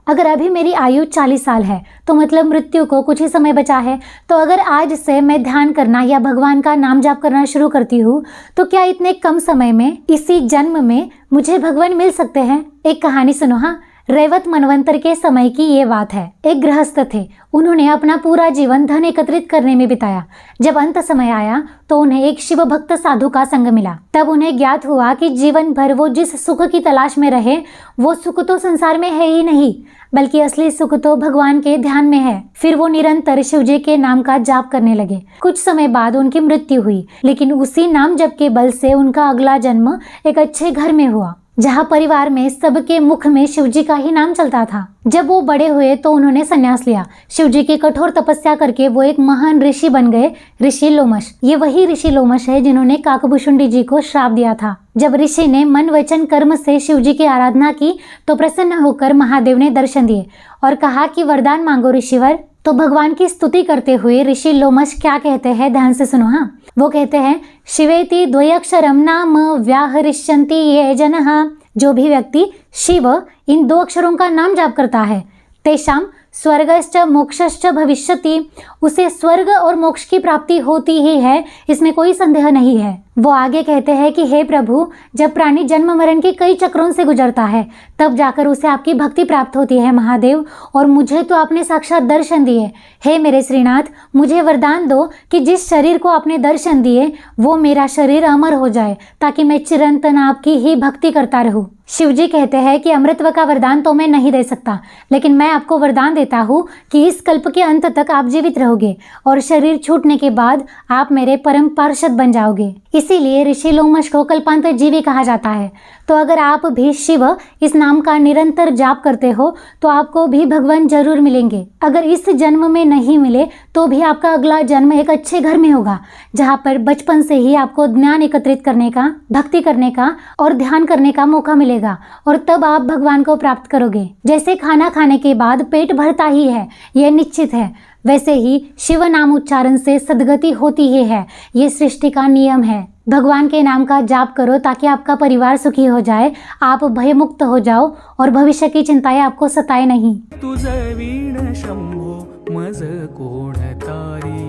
अगर अभी मेरी आयु 40 साल है तो मतलब मृत्यु को कुछ ही समय बचा है। तो अगर आज से मैं ध्यान करना या भगवान का नाम जाप करना शुरू करती हूँ तो क्या इतने कम समय में, इसी जन्म में मुझे भगवान मिल सकते हैं? एक कहानी सुनो। हाँ, रैवत मनवंतर के समय की ये बात है। एक गृहस्थ थे, उन्होंने अपना पूरा जीवन धन एकत्रित करने में बिताया। जब अंत समय आया तो उन्हें एक शिव भक्त साधु का संग मिला। तब उन्हें ज्ञात हुआ कि जीवन भर वो जिस सुख की तलाश में रहे वो सुख तो संसार में है ही नहीं, बल्कि असली सुख तो भगवान के ध्यान में है। फिर वो निरंतर शिव जी के नाम का जाप करने लगे। कुछ समय बाद उनकी मृत्यु हुई, लेकिन उसी नाम जप के बल से उनका अगला जन्म एक अच्छे घर में हुआ, जहाँ परिवार में सबके मुख में शिवजी का ही नाम चलता था। जब वो बड़े हुए तो उन्होंने संन्यास लिया। शिवजी की कठोर तपस्या करके वो एक महान ऋषि बन गए, ऋषि लोमश। ये वही ऋषि लोमश है जिन्होंने काकभूषुंडी जी को श्राप दिया था। जब ऋषि ने मन वचन कर्म से शिवजी की आराधना की तो प्रसन्न होकर महादेव ने दर्शन दिए और कहा कि वरदान मांगो ऋषिवर। तो भगवान की स्तुति करते हुए ऋषि लोमश क्या कहते हैं, ध्यान से सुनो। हाँ, वो कहते हैं, शिवेति द्वयक्षरम नाम व्याहरिष्यन्ति ये जनः। जो भी व्यक्ति शिव इन 2 अक्षरों का नाम जाप करता है, तेषाम स्वर्गश्च मोक्षश्च भविष्यति, उसे स्वर्ग और मोक्ष की प्राप्ति होती ही है, इसमें कोई संदेह नहीं है। वो आगे कहते हैं कि हे प्रभु, जब प्राणी जन्म मरण के कई चक्रों से गुजरता है तब जाकर उसे आपकी भक्ति प्राप्त होती है महादेव, और मुझे तो आपने साक्षात दर्शन दिए। हे मेरे श्रीनाथ, मुझे वरदान दो कि जिस शरीर को आपने दर्शन दिए वो मेरा शरीर अमर हो जाए, ताकि मैं चिरंतन आपकी ही भक्ति करता रहूं। शिवजी कहते हैं कि अमृतत्व का वरदान तो मैं नहीं दे सकता, लेकिन मैं आपको वरदान देता हूँ कि इस कल्प के अंत तक आप जीवित रहोगे और शरीर छूटने के बाद आप मेरे परम पार्षद बन जाओगे। इसीलिए ऋषि लोमश को कल्पांत जीवी कहा जाता है। तो अगर आप भी शिव इस नाम का निरंतर जाप करते हो तो आपको भी भगवान जरूर मिलेंगे। अगर इस जन्म में नहीं मिले तो भी आपका अगला जन्म एक अच्छे घर में होगा, जहाँ पर बचपन से ही आपको ज्ञान एकत्रित करने का, भक्ति करने का और ध्यान करने का मौका मिलेगा, और तब आप भगवान को प्राप्त करोगे। जैसे खाना खाने के बाद पेट भरता ही है, यह निश्चित है, वैसे ही शिव नाम उच्चारण से सद्गति होती ही है। ये सृष्टि का नियम है। भगवान के नाम का जाप करो ताकि आपका परिवार सुखी हो जाए, आप भयमुक्त हो जाओ और भविष्य की चिंताएं आपको सताए नहीं। तुझ वीण शंभो मज कोण तारी।